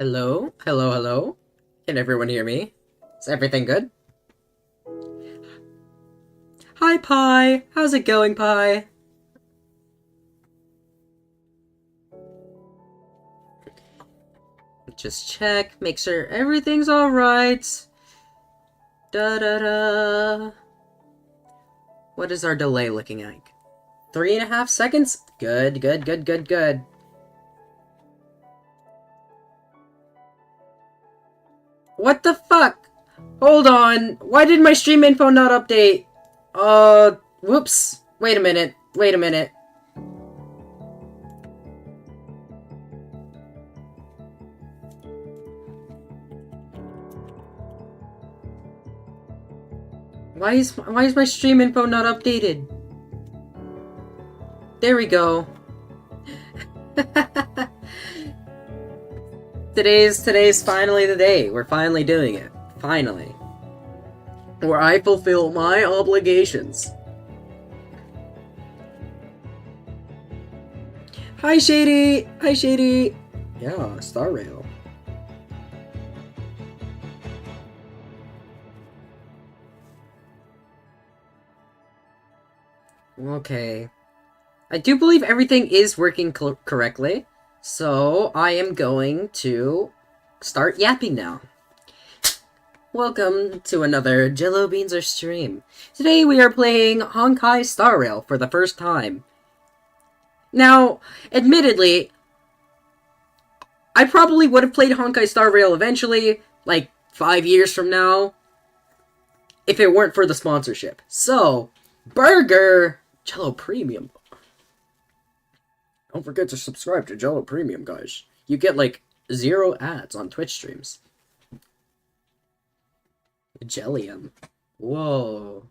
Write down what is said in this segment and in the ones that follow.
Hello? Hello, hello? Can everyone hear me? Is everything good? Hi, Pi! How's it going, Pi? Just check, make sure everything's alright. Da-da-da. What is our delay looking like? 3.5 seconds? Good, good, good, good, good. What the fuck? Hold on. Why did my stream info not update? Whoops. Wait a minute. Wait a minute. Why is my stream info not updated? There we go. Today's finally the day. We're finally doing it. Finally. Where I fulfill my obligations. Hi, Shady! Hi, Shady! Yeah, Star Rail. Okay. I do believe everything is working correctly, so I am going to start yapping now. Welcome to another Jello Beans or stream. Today we are playing Honkai Star Rail for the first time. Now, admittedly, I probably would have played Honkai Star Rail eventually, like 5 years from now, if it weren't for the sponsorship. So, Burger Jello Premium. Don't forget to subscribe to Jello Premium, guys. You get, like, 0 ads on Twitch streams. Jellium. Whoa.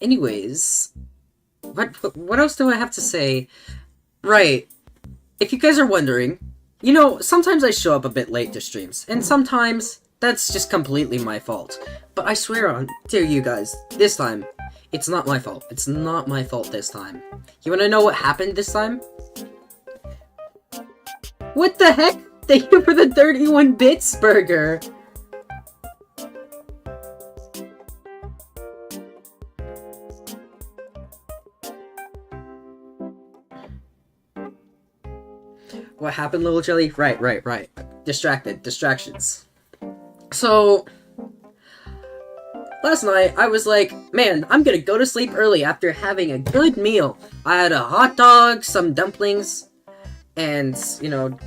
Anyways, what else do I have to say? Right. If you guys are wondering, you know, sometimes I show up a bit late to streams, and sometimes that's just completely my fault. But I swear on to you guys, this time, it's not my fault. It's not my fault this time. You wanna know what happened this time? What the heck? Thank you for the 31 bits, Burger! What happened, Little Jelly? Right. Distractions. So, last night, I was like, man, I'm gonna go to sleep early after having a good meal. I had a hot dog, some dumplings, and, you know,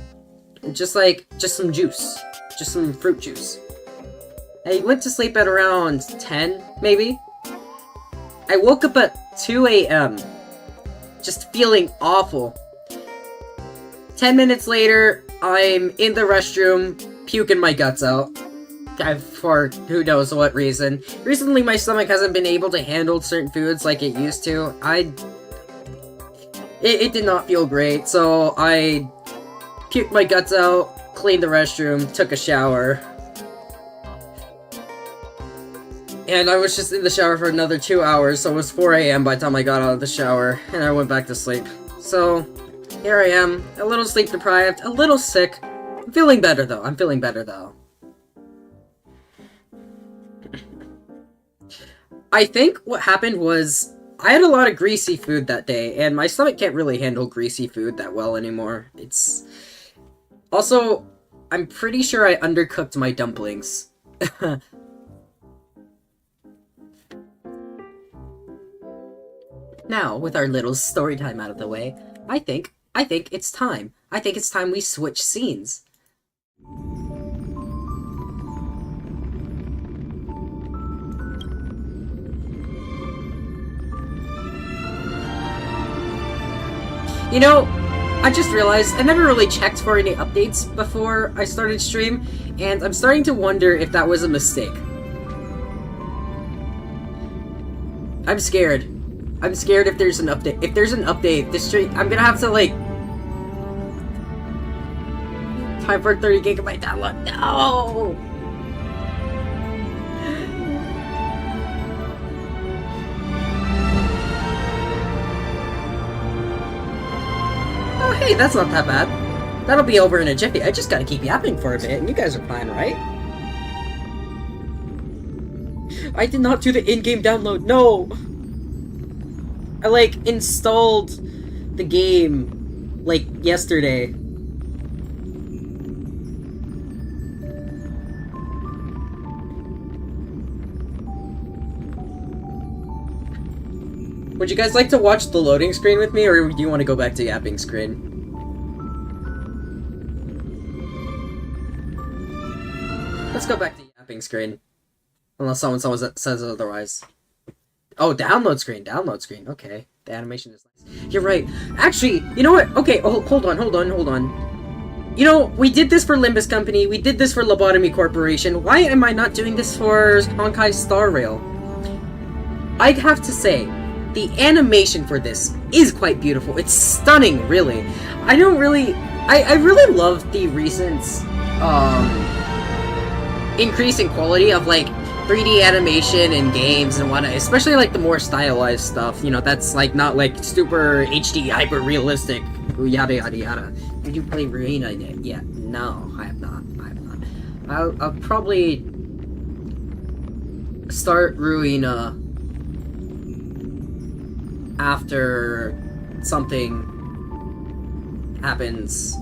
just some juice. Just some fruit juice. I went to sleep at around 10, maybe. I woke up at 2 a.m. just feeling awful. 10 minutes later, I'm in the restroom, puking my guts out. For who knows what reason. Recently, my stomach hasn't been able to handle certain foods like it used to. It did not feel great, so I puked my guts out, cleaned the restroom, took a shower. And I was just in the shower for another 2 hours, so it was 4 a.m. by the time I got out of the shower, and I went back to sleep. So, here I am, a little sleep deprived, a little sick. I'm feeling better though. I think what happened was, I had a lot of greasy food that day, and my stomach can't really handle greasy food that well anymore. It's... Also, I'm pretty sure I undercooked my dumplings. Now, with our little story time out of the way, I think it's time. I think it's time we switch scenes. You know, I just realized I never really checked for any updates before I started stream, and I'm starting to wonder if that was a mistake. I'm scared. I'm scared if there's an update. If there's an update, this stream, I'm gonna have to, like... Time for 30 gigabyte download. No! hey, that's not that bad. That'll be over in a jiffy. I just gotta keep yapping for a bit, and you guys are fine, right? I did not do the in-game download, no! I, like, installed the game, like, yesterday. Would you guys like to watch the loading screen with me, or do you want to go back to yapping screen? Let's go back to yapping screen. Unless someone says otherwise. Oh, download screen, okay. The animation is nice. You're right. Actually, you know what? Okay, hold on. You know, we did this for Limbus Company, we did this for Lobotomy Corporation. Why am I not doing this for Honkai Star Rail? I'd have to say, the animation for this is quite beautiful. It's stunning, really. I really love the recent, increase in quality of, like, 3D animation in games and whatnot, especially, like, the more stylized stuff, you know, that's, like, not, like, super HD, hyper-realistic, yada yada yada. Did you play Ruina yet? No, I have not. I'll probably start Ruina after something happens.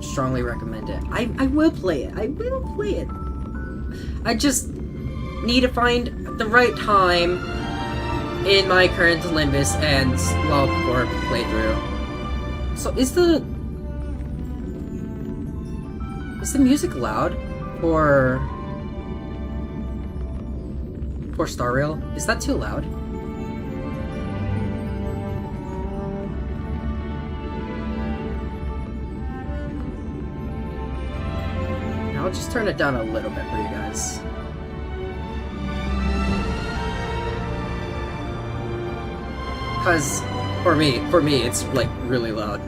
Strongly recommend it. I will play it. I just need to find the right time in my current Limbus and Corp playthrough. So is the music loud for Star Rail? Is that too loud? I'll just turn it down a little bit for you guys. Cause for me, it's like really loud.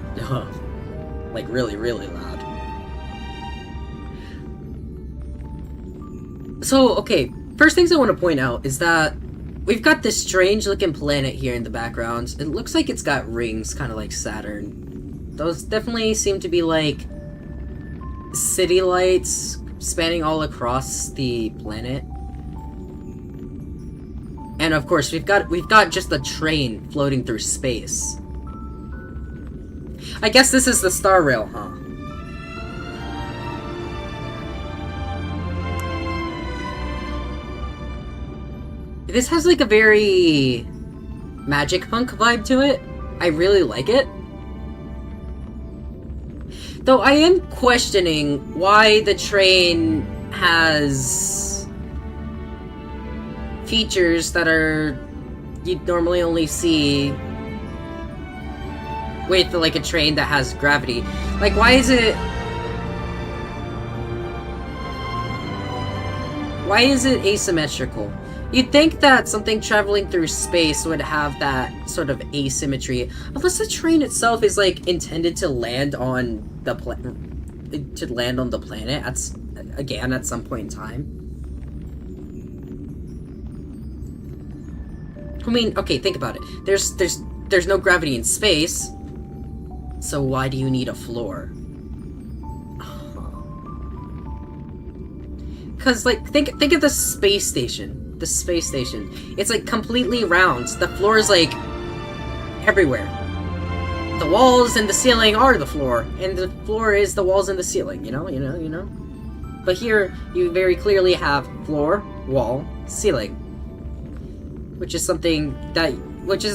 Like really, really loud. So, okay, first things I want to point out is that we've got this strange looking planet here in the background. It looks like it's got rings, kind of like Saturn. Those definitely seem to be like city lights spanning all across the planet. And of course, we've got just a train floating through space. I guess this is the Star Rail, huh? This has like a very magic punk vibe to it. I really like it. Though I am questioning why the train has features that you'd normally only see with like a train that has gravity. Like, why is it asymmetrical? You'd think that something traveling through space would have that sort of asymmetry, unless the train itself is like intended to land on the planet at some point in time. I mean, okay, think about it. There's no gravity in space, so why do you need a floor? Cause like think of the space station. The space station. It's like completely round. The floor is like everywhere. The walls and the ceiling are the floor, and the floor is the walls and the ceiling, you know? But here, you very clearly have floor, wall, ceiling. Which is a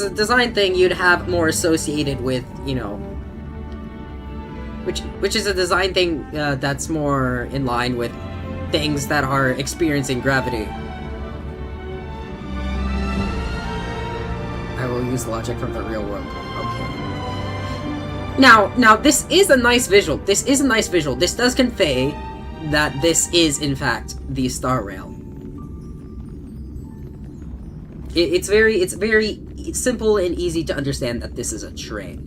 design thing you'd have more associated with, you know... Which is a design thing that's more in line with things that are experiencing gravity. I will use logic from the real world. Okay. Now, this is a nice visual. This does convey that this is, in fact, the Star Rail. It's very simple and easy to understand that this is a train.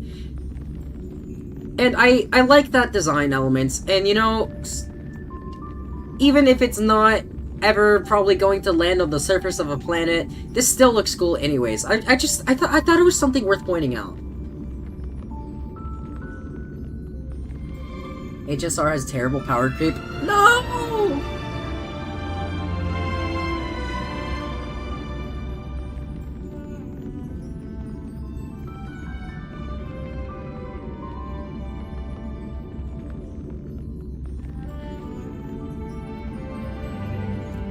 And I like that design elements, and you know, even if it's not ever probably going to land on the surface of a planet, this still looks cool anyways. I thought it was something worth pointing out. HSR has terrible power creep. No!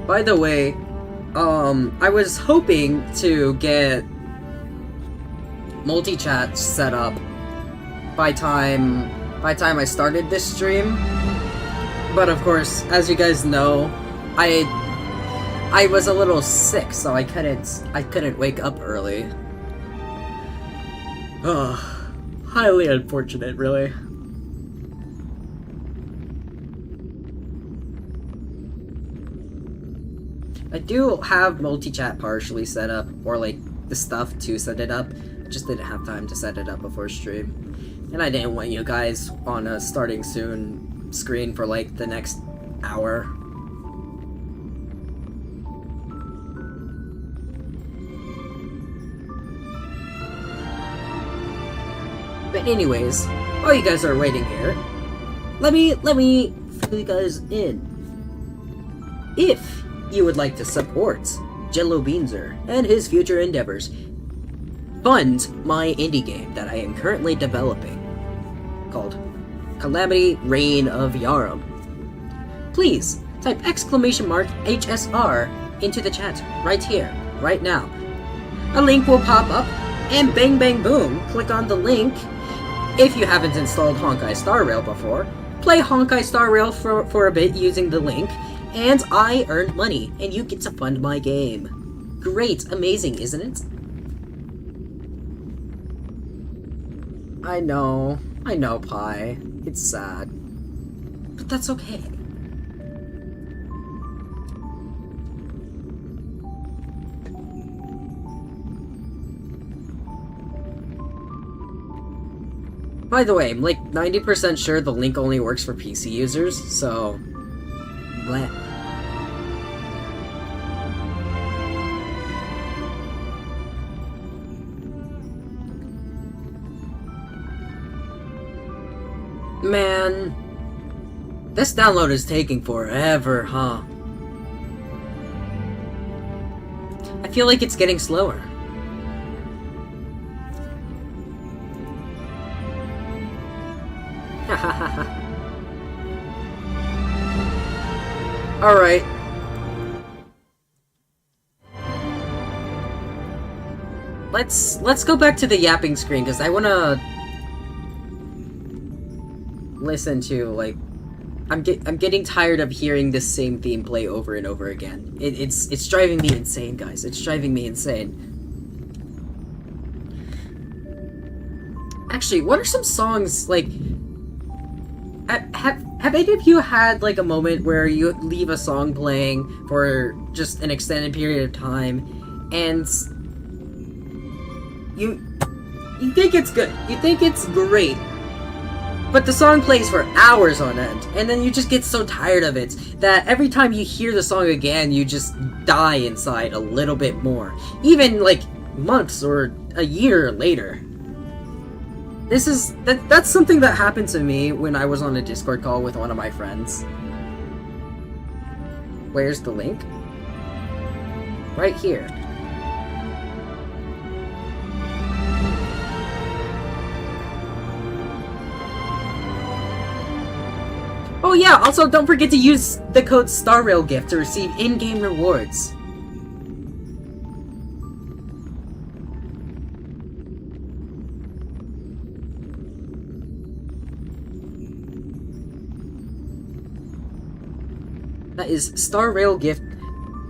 By the way, I was hoping to get multi-chat set up by time I started this stream, but of course, as you guys know, I was a little sick, so I couldn't wake up early. Ugh, highly unfortunate, really. I do have multi-chat partially set up, or like the stuff to set it up. I just didn't have time to set it up before stream. And I didn't want you guys on a starting soon screen for like the next hour. But anyways, while you guys are waiting here, let me fill you guys in. If you would like to support Jello Beanzer and his future endeavors, fund my indie game that I am currently developing, called Calamity Reign of Yarum. Please type !HSR into the chat right here, right now. A link will pop up, and bang bang boom, click on the link. If you haven't installed Honkai Star Rail before, play Honkai Star Rail for a bit using the link, and I earned money, and you get to fund my game. Great, amazing, isn't it? I know, Pi. It's sad. But that's okay. By the way, I'm like 90% sure the link only works for PC users, so... Blah. Man, this download is taking forever, huh? I feel like it's getting slower. Alright. Let's go back to the yapping screen, because I wanna listen to, like, I'm getting tired of hearing this same theme play over and over again. It's driving me insane, guys. It's driving me insane. Actually, what are some songs, like... Have any of you had, like, a moment where you leave a song playing for just an extended period of time, and you think it's good, you think it's great, but the song plays for hours on end, and then you just get so tired of it that every time you hear the song again, you just die inside a little bit more, even, like, months or a year later. That's something that happened to me when I was on a Discord call with one of my friends. Where's the link? Right here. Oh yeah, also don't forget to use the code StarRailGift to receive in-game rewards. That is Star Rail Gift.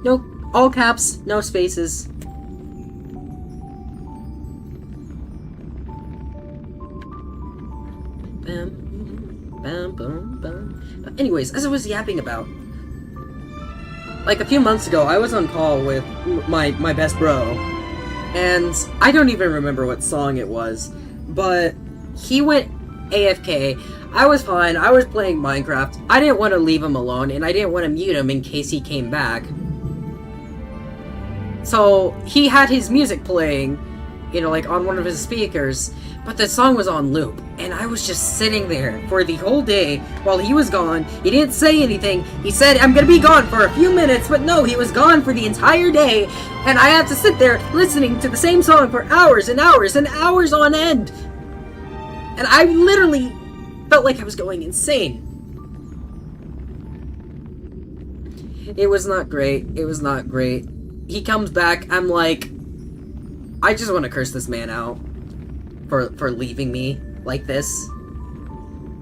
No, all caps, no spaces. Bam, bam, bam, bam. Anyways, as I was yapping about, like a few months ago, I was on call with my best bro, and I don't even remember what song it was, but he went AFK. I was fine. I was playing Minecraft. I didn't want to leave him alone, and I didn't want to mute him in case he came back. So he had his music playing, you know, like on one of his speakers, but the song was on loop, and I was just sitting there for the whole day while he was gone. He didn't say anything. He said, I'm gonna be gone for a few minutes, but no, he was gone for the entire day, and I had to sit there listening to the same song for hours and hours and hours on end. And I literally felt like I was going insane. It was not great. It was not great. He comes back, I'm like, I just want to curse this man out for leaving me like this.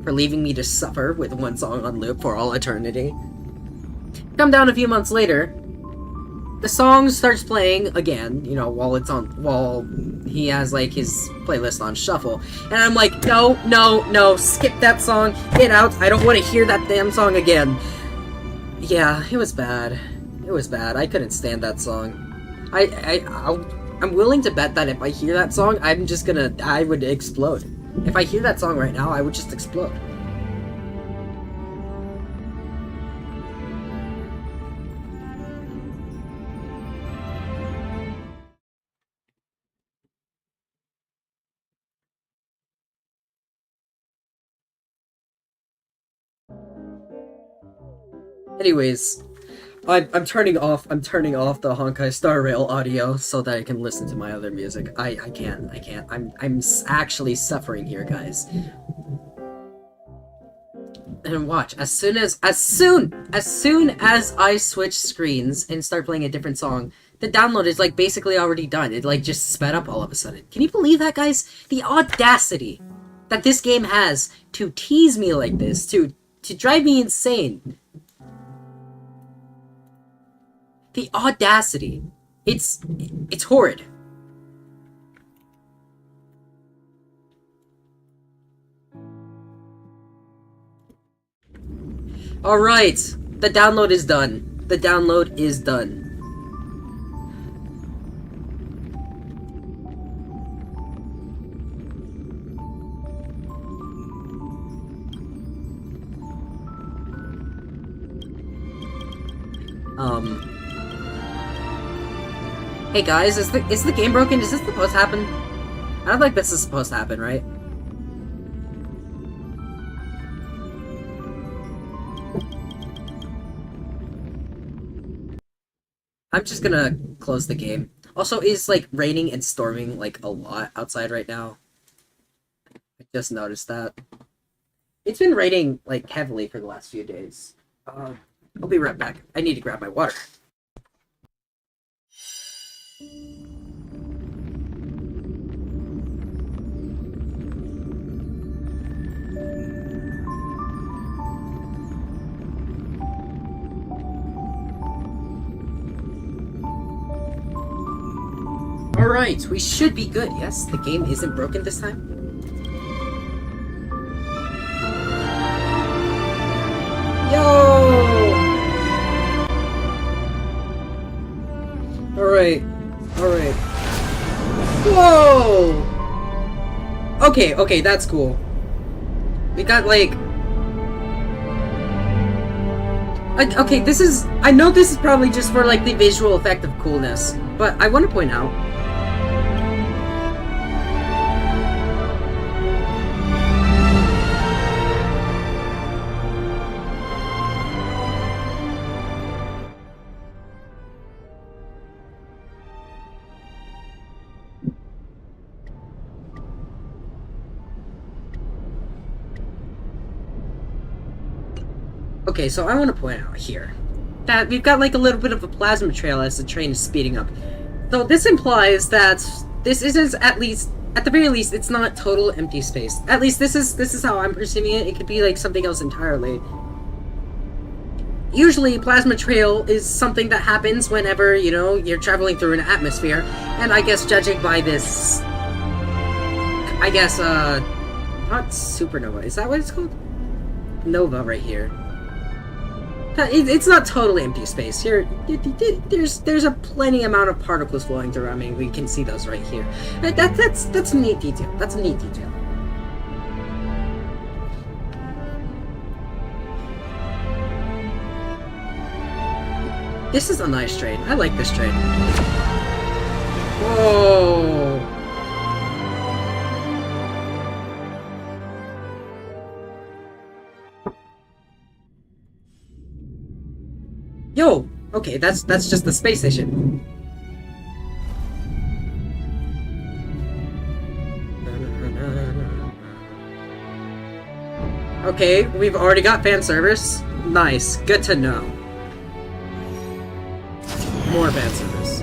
For leaving me to suffer with one song on loop for all eternity. Come down a few months later, the song starts playing again, you know, while he has like his playlist on shuffle. And I'm like, no, skip that song, get out, I don't want to hear that damn song again. Yeah, it was bad. It was bad. I couldn't stand that song. I'm willing to bet that if I hear that song, I would explode. If I hear that song right now, I would just explode. Anyways, I'm turning off the Honkai Star Rail audio so that I can listen to my other music. I can't. I'm actually suffering here, guys. And watch, as soon as I switch screens and start playing a different song, the download is like basically already done. It like just sped up all of a sudden. Can you believe that, guys? The audacity that this game has to tease me like this, to drive me insane. The audacity. It's horrid. Alright, the download is done. The download is done. Hey guys, is the game broken? Is this supposed to happen? I don't think this is supposed to happen, right? I'm just gonna close the game. Also, it's like raining and storming like a lot outside right now. I just noticed that. It's been raining like heavily for the last few days. I'll be right back. I need to grab my water. Alright, we should be good, yes? The game isn't broken this time? Yo! Alright. Whoa! Okay, that's cool. We got like... Okay, this is... I know this is probably just for like the visual effect of coolness, but I want to point out... Okay, so I want to point out here that we've got like a little bit of a plasma trail as the train is speeding up. So this implies that this isn't, at the very least, it's not total empty space. At least this is how I'm perceiving it. It could be like something else entirely. Usually, plasma trail is something that happens whenever, you know, you're traveling through an atmosphere. And I guess judging by this, not supernova, is that what it's called? Nova right here. It's not totally empty space. Here, there's a plenty amount of particles flowing through. I mean, we can see those right here. That's a neat detail. That's a neat detail. This is a nice train. I like this train. Whoa! Yo! Okay, that's just the space station. Okay, we've already got fan service. Nice, good to know. More fan service.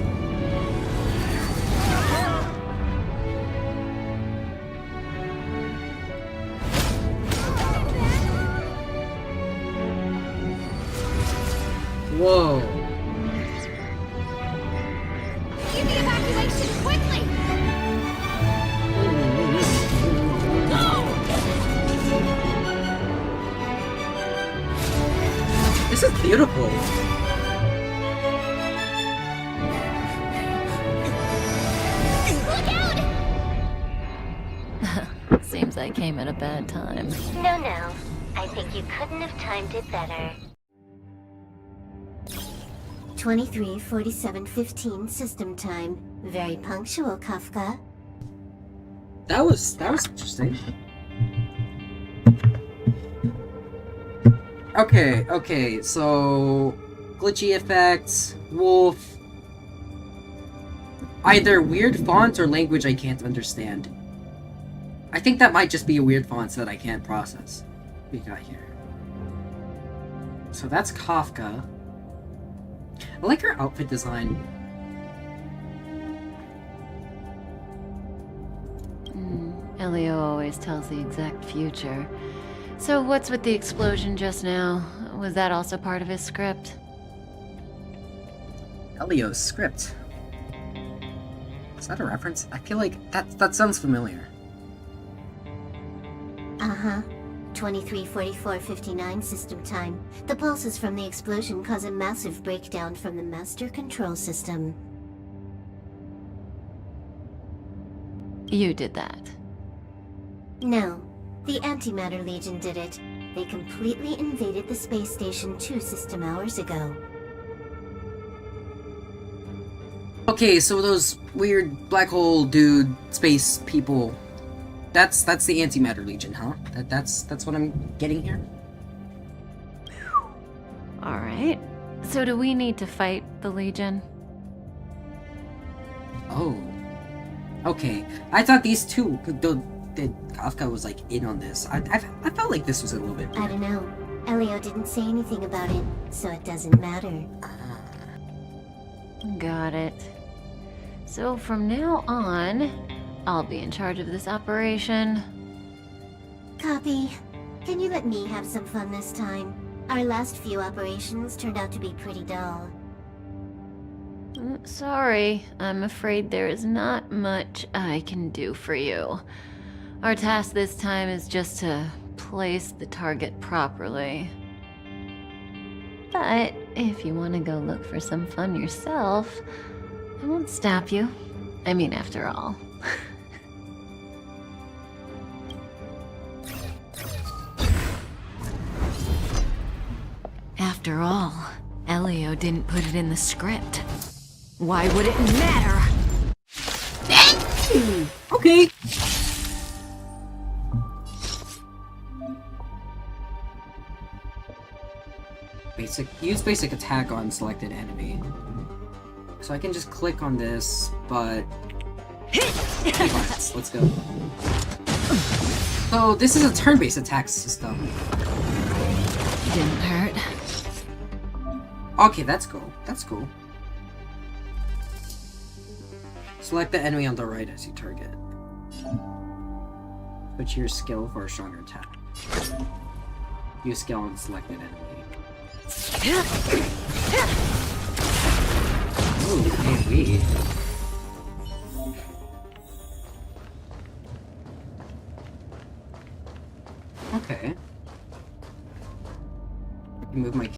Whoa. Give the evacuation quickly! This is beautiful. Look out! Seems I came at a bad time. No. I think you couldn't have timed it better. 23:47:15 system time. Very punctual, Kafka. That was interesting. Okay, so glitchy effects, wolf. Either weird font or language I can't understand. I think that might just be a weird font that I can't process. What we got here? So that's Kafka. I like her outfit design. Elio always tells the exact future. So what's with the explosion just now? Was that also part of his script? Elio's script. Is that a reference? I feel like that sounds familiar. Uh-huh. 23:44:59 system time. The pulses from the explosion cause a massive breakdown from the master control system. You did that. No. The Antimatter Legion did it. They completely invaded the space station 2 system hours ago. Okay, so those weird black hole dude space people. That's the Antimatter Legion, huh? That's what I'm getting here? Alright. So do we need to fight the Legion? Oh. Okay. I thought these two, that Kafka was like in on this. I felt like this was a little bit I don't know. Elio didn't say anything about it, so it doesn't matter. Got it. So from now on, I'll be in charge of this operation. Copy. Can you let me have some fun this time? Our last few operations turned out to be pretty dull. Sorry, I'm afraid there is not much I can do for you. Our task this time is just to place the target properly. But if you want to go look for some fun yourself, I won't stop you. I mean, after all. After all, Elio didn't put it in the script. Why would it matter? Okay. Use basic attack on selected enemy. So I can just click on this, but let's go. So this is a turn-based attack system. Didn't hurt. Okay, that's cool. That's cool. Select the enemy on the right as you target. Switch your skill for a stronger attack. Use skill on selected enemy.